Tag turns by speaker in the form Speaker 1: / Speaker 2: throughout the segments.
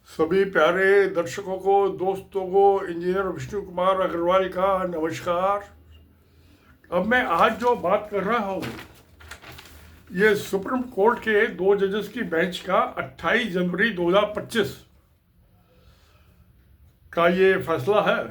Speaker 1: सभी प्यारे दर्शकों को, दोस्तों को इंजीनियर विष्णु कुमार अग्रवाल का नमस्कार। अब मैं आज जो बात कर रहा हूँ ये सुप्रीम कोर्ट के 2 जजेस की बेंच का 28 जनवरी 2025 का ये फैसला है।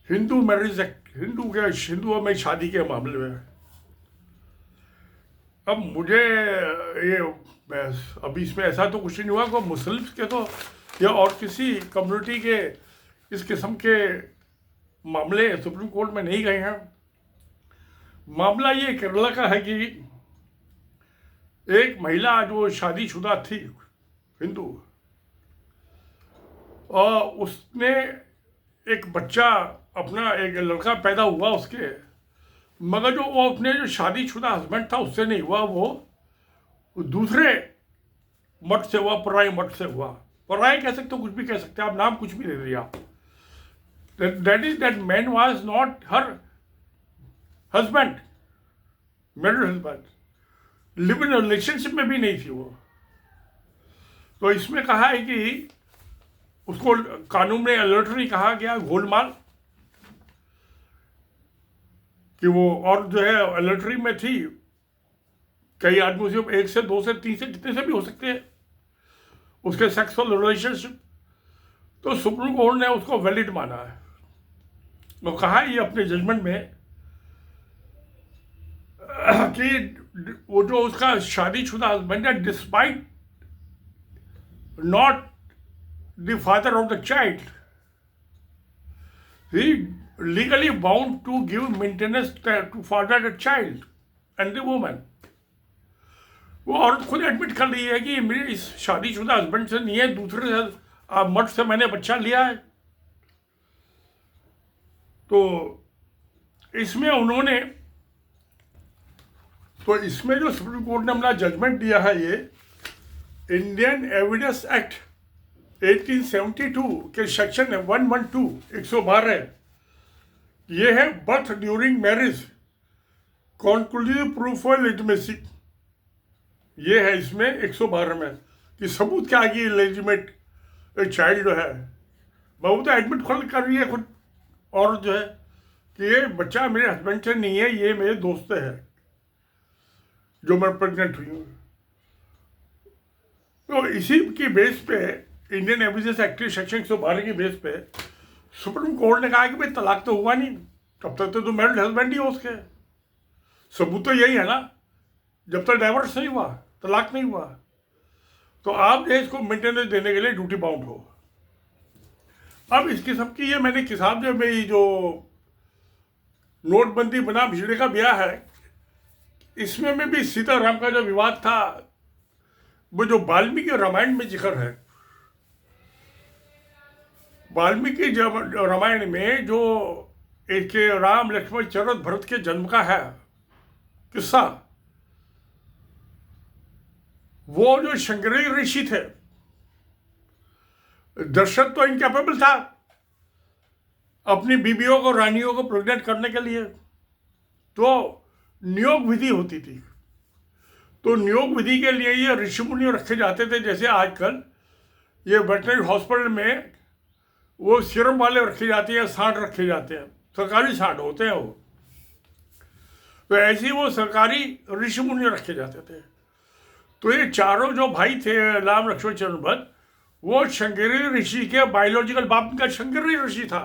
Speaker 1: हिंदू मैरिज एक्ट, हिंदुओं में शादी के मामले में। अब मुझे ये अभी इसमें ऐसा तो कुछ नहीं हुआ कि मुस्लिम्स के तो या और किसी कम्युनिटी के इस किस्म के मामले सुप्रीम कोर्ट में नहीं गए हैं। मामला ये केरला का है कि एक महिला जो शादीशुदा थी हिंदू, और उसने एक बच्चा, अपना एक लड़का पैदा हुआ उसके, मगर जो वो अपने जो शादीशुदा हस्बैंड था उससे नहीं हुआ, वो दूसरे मठ से हुआ, पराई मठ से हुआ। पराई कह सकते हो, कुछ भी कह सकते हैं आप, नाम कुछ भी दे दिया। That man was not her husband, married husband, live in relationship में भी नहीं थी वो। तो इसमें कहा है कि उसको कानून में एडल्टरी कहा गया, गोलमाल, कि वो, और जो है एडल्टरी में थी कई आदमी से, 1 से 2 से 3 से जितने से भी हो सकते हैं उसके सेक्सुअल रिलेशनशिप। तो सुप्रीम कोर्ट ने उसको वैलिड माना है। वो कहा ये अपने जजमेंट में कि वो जो उसका शादीशुदा हस्बैंड है, despite not the father of the child, he legally bound to give maintenance to father the child and the woman। वो औरत खुद एडमिट कर रही है कि मेरे इस शादीशुदा हस्बैंड से नहीं है, दूसरे मर्द से मैंने बच्चा लिया है। तो इसमें उन्होंने, तो इसमें जो सुप्रीम कोर्ट ने अपना जजमेंट दिया है, ये इंडियन एविडेंस एक्ट 1872 के सेक्शन 112 112, ये है birth during marriage conclusive proof of legitimacy. ये है इसमें 112 में कि सबूत क्या है कि लेजिटिमेट चाइल्ड जो है, वो तो एडमिट खुद कर रही है खुद, और जो है कि ये बच्चा मेरे हस्बैंड से नहीं है, ये मेरे दोस्त से है जो मैं प्रेग्नेंट हुई हूँ। तो इसी की बेस पे, इंडियन एविडेंस एक्ट सेक्शन 112 की बेस पे सुप्रीम कोर्ट ने कहा कि भाई तलाक तो हुआ नहीं, तब तक तो मैरिड हस्बैंड ही हो उसके। सबूत तो यही है ना, जब तक डाइवोर्स नहीं हुआ, तलाक नहीं हुआ, तो आप जो इसको मेंटेनेंस देने के लिए ड्यूटी बाउंड हो। अब इस किस्म की ये मैंने किताब जो मेरी जो नोटबंदी बना भिजड़े का ब्याह है, इसमें में भी सीताराम का जो विवाद था, वो जो वाल्मीकि रामायण में जिक्र है, वाल्मीकि रामायण में जो एक राम लक्ष्मण शरद भरत के जन्म का है किस्सा, वो जो शंकरी ऋषि थे, दशरथ तो इनकैपेबल था अपनी बीबियों को, रानियों को प्रेग्नेंट करने के लिए, तो नियोग विधि होती थी। तो नियोग विधि के लिए ये ऋषि मुनि रखे जाते थे, जैसे आजकल ये वेटनरी हॉस्पिटल में वो सीरम वाले रखे जाते हैं, सांड रखे जाते हैं, सरकारी सांड होते हैं वो। तो ऐसे ही वो सरकारी ऋषि मुनि रखे जाते थे। तो ये चारों जो भाई थे, राम लक्ष्मण शरद भरत, वो शंकरी ऋषि के बायोलॉजिकल बाप का शंकरी ऋषि था,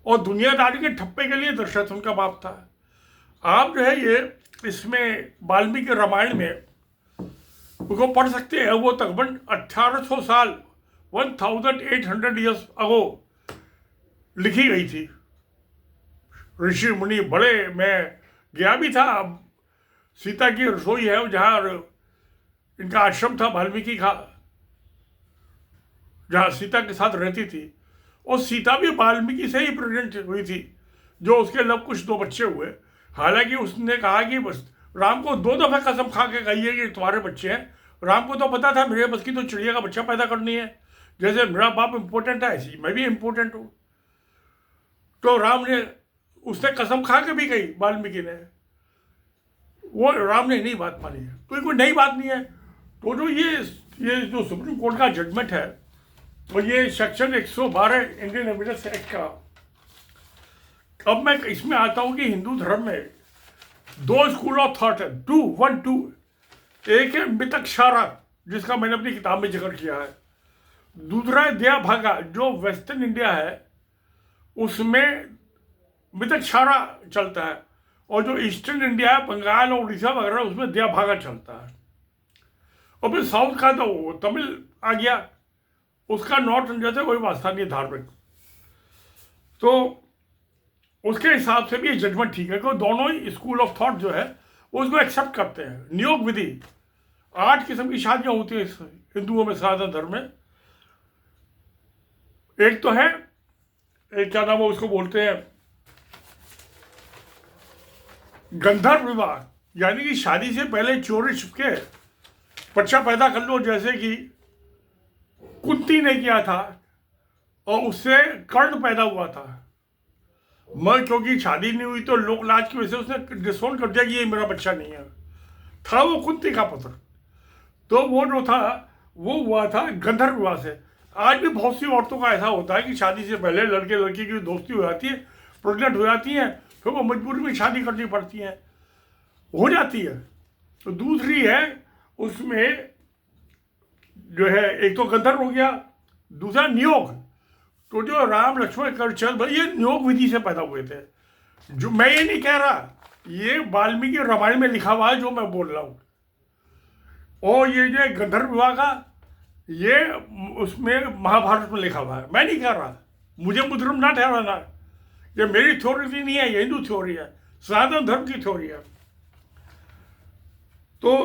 Speaker 1: और दुनियादारी के ठप्पे के लिए दशरथ उनका बाप था। आप जो है ये इसमें वाल्मीकि रामायण में उनको पढ़ सकते हैं। वो तकरीबन 1800 साल 1800 ईयर्स अगो लिखी गई थी। ऋषि मुनि बड़े, मैं गया भी था। सीता की रसोई है जहाँ इनका आश्रम था वाल्मीकि का, जहाँ सीता के साथ रहती थी, और सीता भी वाल्मीकि से ही प्रेग्नेंट हुई थी, जो उसके लव कुछ 2 बच्चे हुए। हालांकि उसने कहा कि बस राम को 2 दफा कसम खा के कही है कि तुम्हारे बच्चे हैं। राम को तो पता था मेरे बस की तो चिड़िया का बच्चा पैदा करनी है, जैसे मेरा बाप इम्पोर्टेंट है ऐसी मैं भी इम्पोर्टेंट हूँ। तो राम ने, उसने कसम खा के भी कही वाल्मीकि ने, वो राम ने नहीं बात मानी है। तो कोई नई बात नहीं है। तो जो ये जो सुप्रीम कोर्ट का जजमेंट है और ये सेक्शन 112 इंडियन एविडेंस एक्ट का। अब मैं इसमें आता हूं कि हिंदू धर्म में दो स्कूल ऑफ थॉट है, टू। एक है मितक्षारा, जिसका मैंने अपनी किताब में जिक्र किया है। दूसरा है दया भागा, जो वेस्टर्न इंडिया है उसमें मितक्षारा चलता है, और जो ईस्टर्न इंडिया है, बंगाल और उड़ीसा वगैरह, उसमें दया भागा चलता है। और फिर साउथ का तो तमिल आ गया, उसका नॉर्थ इंडिया से कोई वास्ता नहीं धार्मिक। तो उसके हिसाब से भी ये जजमेंट ठीक है कि दोनों ही स्कूल ऑफ थॉट जो है उसको एक्सेप्ट करते हैं। नियोग विधि, 8 किस्म की शादियां होती है हिंदुओं में, सनातन धर्म में। एक तो है, एक क्या नाम है उसको बोलते हैं, गंधर्व विवाह, यानी कि शादी से पहले चोरी छिपके बच्चा पैदा कर लो, जैसे कि कुंती ने किया था और उससे कर्ण पैदा हुआ था। मैं क्योंकि शादी नहीं हुई तो लोक लाज की वजह से उसने डिसोन कर दिया कि ये मेरा बच्चा नहीं है, था वो कुंती का पुत्र। तो वो जो था वो हुआ था गंधर्व विवाह से। आज भी बहुत सी औरतों का ऐसा होता है कि शादी से पहले लड़के लड़की की दोस्ती हो जाती है, प्रेग्नेंट हो जाती है, फिर वो मजबूरी में शादी करनी पड़ती है, हो जाती है। तो दूसरी है, उसमें जो है एक तो गंधर्व हो गया, दूसरा नियोग। तो जो राम लक्ष्मण करचल भाई, ये नियोग विधि से पैदा हुए थे। जो मैं ये नहीं कह रहा, ये वाल्मीकि रामायण में लिखा हुआ है जो मैं बोल रहा हूँ। और ये जो गंधर्व विवाह का, ये उसमें महाभारत में लिखा हुआ है। मैं नहीं कह रहा, मुझे मुजरिम ना ठहराना, ये मेरी थ्योरी नहीं है, ये हिंदू थ्योरी है, सनातन धर्म की थ्योरी है। तो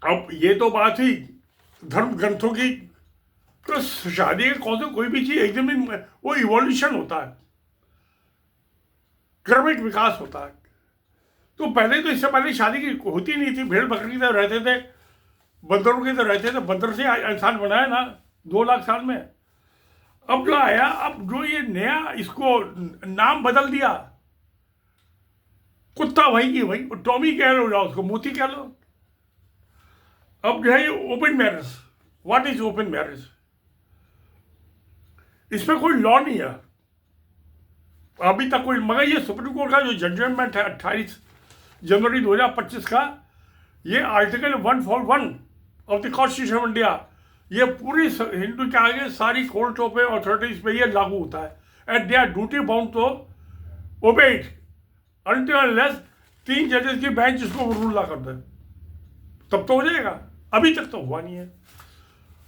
Speaker 1: अब ये तो बात ही धर्म ग्रंथों की। तो शादी के कौन से कोई भी चीज एकदम ही वो इवोल्यूशन होता है, क्रमिक विकास होता है। तो पहले तो इससे पहले शादी की होती नहीं थी, भेड़ बकरी की तरह रहते थे, बंदरों की तरह रहते थे। बंदर से इंसान बनाया ना 2 लाख साल में। अब जो आया, अब जो ये नया, इसको नाम बदल दिया, कुत्ता वही की वही, टॉमी कह लो, जाओ उसको मोती कह लो। अब जो है ये open marriage. What is open marriage? इसमें कोई लॉ नहीं है अभी तक कोई, मगर ये सुप्रीम कोर्ट का जो जजमेंट है 28 जनवरी 2025 का, ये article 141 of the constitution of India, ये पूरी हिंदू के आगे सारी कोर्टों पे, अथॉरिटीज पे ये लागू होता है। And they are duty bound to obey it until unless 3 जजेस की बेंच इसको रूल ला कर दे, तब तो हो जाएगा। अभी तक तो हुआ नहीं है।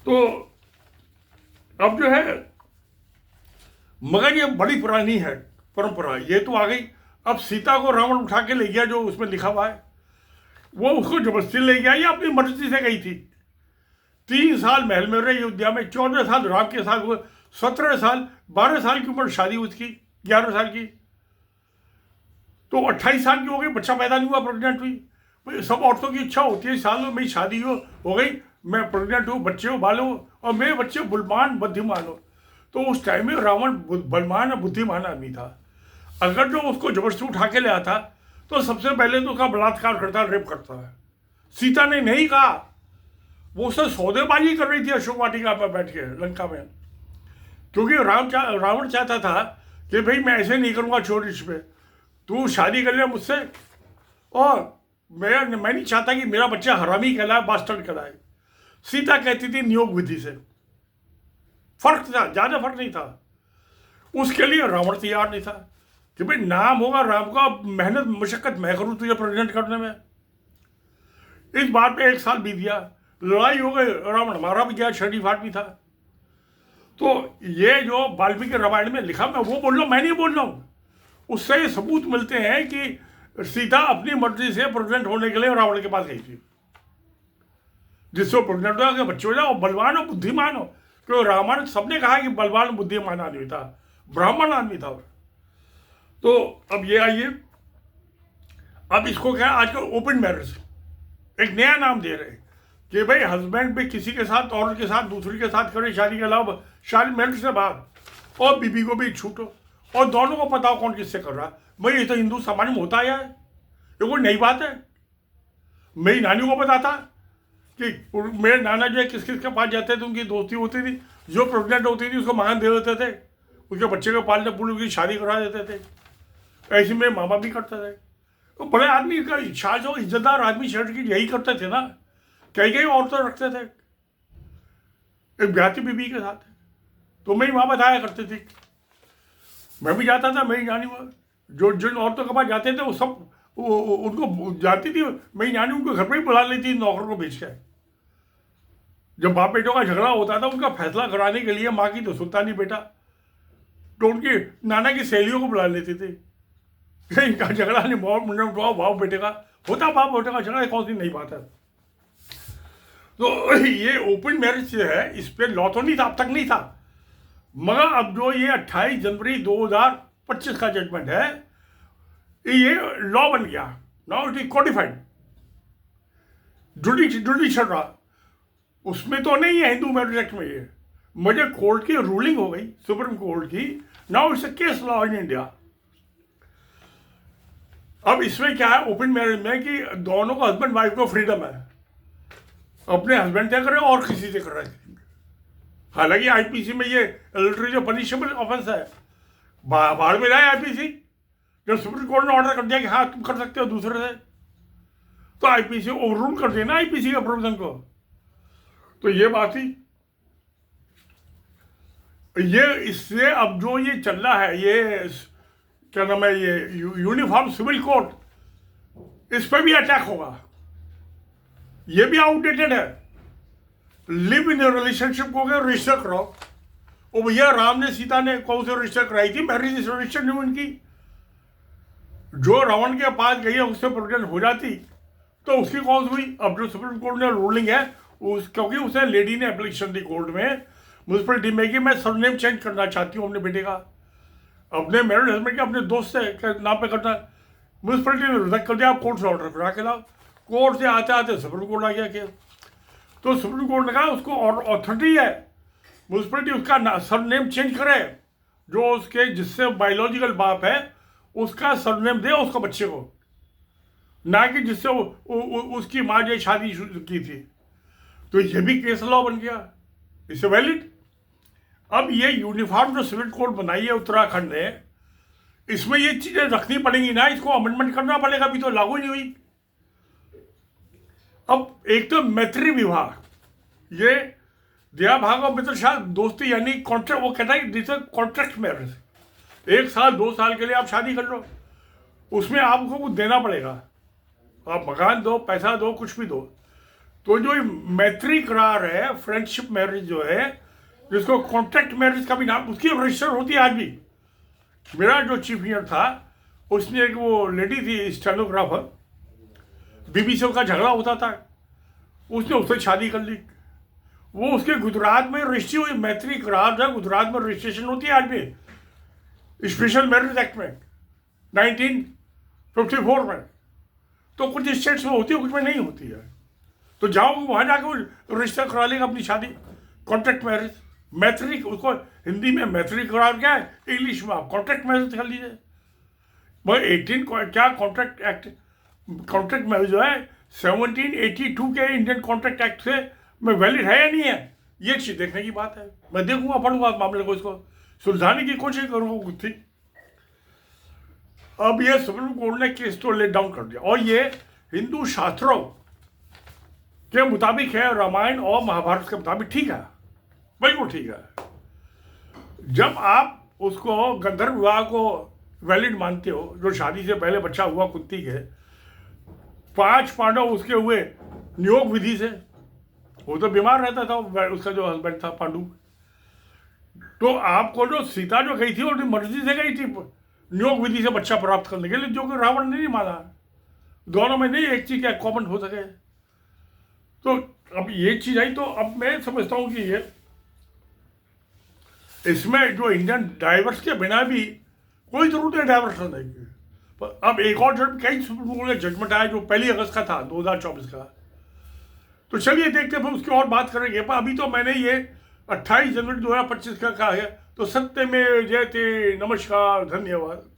Speaker 1: तो अब जो है, मगर ये बड़ी पुरानी है परंपरा, ये तो आ गई। अब सीता को रावण उठा के ले गया, जो उसमें लिखा हुआ है, वो उसको जबरदस्ती ले गया या अपनी मर्जी से गई थी। 3 साल महल में रही अयोध्या में, 14 साल राम के साथ हुए, 17 साल, 12 साल की उम्र शादी उसकी, 11 साल की, तो 28 साल की हो गई, बच्चा पैदा नहीं हुआ, प्रेग्नेंट हुई। सब औरतों की इच्छा होती है, सालों में शादी हो गई, मैं प्रेग्नेंट हूँ, बच्चे हो, बालो, और मेरे बच्चे बुद्धिमान बुद्धिमान हो। तो उस टाइम में रावण बलवान और बुद्धिमान आदमी था। अगर जो उसको जबरदस्ती उठा के ले आता तो सबसे पहले तो उसका बलात्कार करता, रेप करता है। सीता ने नहीं कहा, वो उससे सौदेबाजी कर रही थी अशोक वाटिका पर बैठ के लंका में, क्योंकि रावण चाहता था कि भाई मैं ऐसे नहीं करूँगा चोरी पे, तू शादी कर ले मुझसे, और मैं नहीं चाहता कि मेरा बच्चा हरामी कहलाए, बास्टर्ड कहलाए। सीता कहती थी नियोग विधि से। फर्क था, ज्यादा फर्क नहीं था। उसके लिए रावण तैयार नहीं था कि भाई नाम होगा राम का, मेहनत मशक्कत मैं करूं तुझे प्रेजेंट करने में। इस बात पे 1 साल बीत गया, लड़ाई हो गई, रावण मारा भी गया, शरीफ आदमी था। तो ये जो वाल्मीकि रामायण में लिखा, मैं वो बोल रहा हूं, मैं नहीं बोल रहा हूं, उससे ये सबूत मिलते हैं कि सीता अपनी मर्जी से प्रेग्नेंट होने के लिए रावण के पास गई थी, जिससे प्रेग्नेंट हो गया, बच्चे हो जाओ, बलवान हो, बुद्धिमान हो। क्योंकि रामायण सबने कहा कि बलवान बुद्धिमान आदमी था, ब्राह्मण आदमी था। तो अब ये आइए, अब इसको क्या आजकल ओपन मैरिज एक नया नाम दे रहे कि भाई हस्बैंड भी किसी के साथ, औरत के साथ, दूसरी के साथ करे शादी के अलावा, शादी मैरिज से बाद, और बीबी को भी छूट हो, और दोनों को पता हो कौन किससे कर रहा है। भाई ये तो हिंदू समाज में होता है, ये कोई नई बात है। मेरी नानी को पता था कि मेरे नाना जो है किस किस के पास जाते थे, उनकी दोस्ती होती थी, जो प्रेग्नेंट होती थी उसको मकान दे देते थे, उसके बच्चे को पालने पूरे की शादी करा देते थे। ऐसे में माँ बाप भी करते थे। तो बड़े आदमी का इच्छा, जो इज्जतदार आदमी शर्ट की यही करते थे ना। कई कई औरतें रखते थे एक ब्याती बीबी के साथ। तो मेरी माँ बताया करती थी, मैं भी जाता था, मेरी नानी जो जिन औरतों के पास जाते थे वो सब उनको जाती थी, मेरी नानी उनको घर पर ही बुला लेती थी नौकर को भेज के। जब बाप बेटों का झगड़ा होता था उनका फैसला कराने के लिए, माँ की तो सुनता नहीं बेटा, तो उनकी नाना की सहेलियों को बुला लेती थी। इनका झगड़ा नहीं, बहुत बाप बेटे का होता, बाप बेटे का झगड़ा कौन सी नहीं बात है। तो ये ओपन मैरिज जो है, इस पर लॉ तो नहीं था, अब तक नहीं था, मगर अब जो ये 28 जनवरी 2025 का जजमेंट है, ये लॉ बन गया। Now it is codified, judicial law. उसमें तो नहीं है हिंदू मैरिज एक्ट में, ये मुझे कोर्ट की रूलिंग हो गई, सुप्रीम कोर्ट की। Now it's a case law in India. अब इसमें क्या है ओपन मैरिज में कि दोनों को हस्बैंड वाइफ को फ्रीडम है, अपने हस्बैंड से करें और किसी से कर रहे हैं। हालांकि आईपीसी में ये एडल्ट्री जो पनिशेबल ऑफेंस है, बाहर में जाए आईपीसी। जब सुप्रीम कोर्ट ने ऑर्डर कर दिया कि हाँ तुम कर सकते हो दूसरे से, तो आईपीसी ओवररूल कर देना आईपीसी के प्रोविजन को। तो ये बात ही ये, इससे अब जो ये चल रहा है, ये क्या नाम है, ये यूनिफॉर्म सिविल कोड, इस पर भी अटैक होगा। ये भी आउटडेटेड है। लिव इन रिलेशनशिप को रजिस्टर कराओ। ओ भैया, राम ने सीता ने कौन से रजिस्टर कराई थी? मैरिज रजिस्टर नहीं उनकी। जो रावण के पास गई है उससे प्रेग्नेंट हो जाती तो उसकी कौन हुई? अब जो सुप्रीम कोर्ट ने रूलिंग है, क्योंकि उसे लेडी ने एप्लीकेशन दी कोर्ट में म्यूनसिपलिटी में कि मैं सरनेम चेंज करना चाहती हूँ अपने बेटे का, अपने मैरिड हस्बैंड के अपने दोस्त से नाम पे करना। म्यूनसिपलिटी ने रिजेक्ट कर दिया, आप कोर्ट से ऑर्डर करा के लाओ। कोर्ट से आते आते सुप्रीम कोर्ट आ गया कि तो सुप्रीम कोर्ट ने कहा उसको अथॉरिटी है, म्यूनसिपलिटी उसका सरनेम चेंज करे, जो उसके जिससे बायोलॉजिकल बाप है उसका सरनेम दे उसको बच्चे को, ना कि जिससे उसकी माँ जो शादी की थी। तो ये भी केस लॉ बन गया, इसे वैलिड। अब ये यूनिफॉर्म जो सिविल कोड बनाई है उत्तराखंड ने, इसमें ये चीजें रखनी पड़ेंगी ना, इसको अमेंडमेंट करना पड़ेगा, अभी तो लागू नहीं हुई। अब एक तो मैत्री विवाह, ये दया भाग और मित्र शाह दोस्ती यानी कॉन्ट्रैक्ट, वो कहता है दिस कॉन्ट्रैक्ट मैरिज। 1 साल 2 साल के लिए आप शादी कर लो, उसमें आपको कुछ देना पड़ेगा, आप मकान दो, पैसा दो, कुछ भी दो। तो जो मैत्री करार है, फ्रेंडशिप मैरिज जो है, जिसको कॉन्ट्रैक्ट मैरिज का भी नाम, उसकी रजिस्टर होती है आज भी। मेरा जो चीफ इंजीनियर था उसने एक वो लेडी थी स्टेनोग्राफर, बीबी से उसका झगड़ा होता था, उसने उससे शादी कर ली। वो उसके गुजरात में रजिस्ट्री हुई, मैत्री करार जो गुजरात में रजिस्ट्रेशन होती है आज भी, स्पेशल मैरिज एक्ट में 1954 में। तो कुछ स्टेट्स में होती है, कुछ में नहीं होती है। तो जाओ वहां जाकर रजिस्टर करा लेगा अपनी शादी, कॉन्ट्रैक्ट मैरिज। मैत्री, उसको हिंदी में मैत्री करार क्या है, इंग्लिश में आप कॉन्ट्रैक्ट मैरिज कर लीजिए। भाई 18 क्या कॉन्ट्रैक्ट एक्ट, कॉन्ट्रैक्ट मैरिज जो है 1782 के इंडियन कॉन्ट्रैक्ट एक्ट से में वैलिड है या नहीं है, ये चीज देखने की बात है। मैं देखूंगा, पढ़ूंगा मामले को, इसको सुलझाने की कोशिश करूंगा कुछ थी। अब ये सुप्रीम कोर्ट ने केस तो लेट डाउन कर दिया, और ये हिंदू शास्त्रों के मुताबिक है, रामायण और महाभारत के मुताबिक ठीक है, बिल्कुल ठीक है। जब आप उसको गंधर्व विवाह को वैलिड मानते हो, जो शादी से पहले बच्चा हुआ कुंती के, 5 पांडव उसके हुए नियोग विधि से, वो तो बीमार रहता था, उसका जो हस्बैंड था पांडु। तो आपको जो सीता जो गई थी वो मर्जी से गई थी नियोग विधि से बच्चा प्राप्त करने के लिए, जो कि रावण ने नहीं माना। दोनों में नहीं एक चीज क्या कॉमन हो सके। तो अब ये चीज आई, तो अब मैं समझता हूं कि ये इसमें जो इंडियन डाइवर्स के बिना भी कोई जरूरत है डाइवर्स करने की। अब एक और कई सुप्रीम कोर्ट का जजमेंट आया जो 1 अगस्त का था 2024 का। तो चलिए देखते हैं, फिर उसकी और बात करेंगे। पर अभी तो मैंने ये 28 जनवरी 2025 का कहा है। तो सत्य में जयते। नमस्कार, धन्यवाद।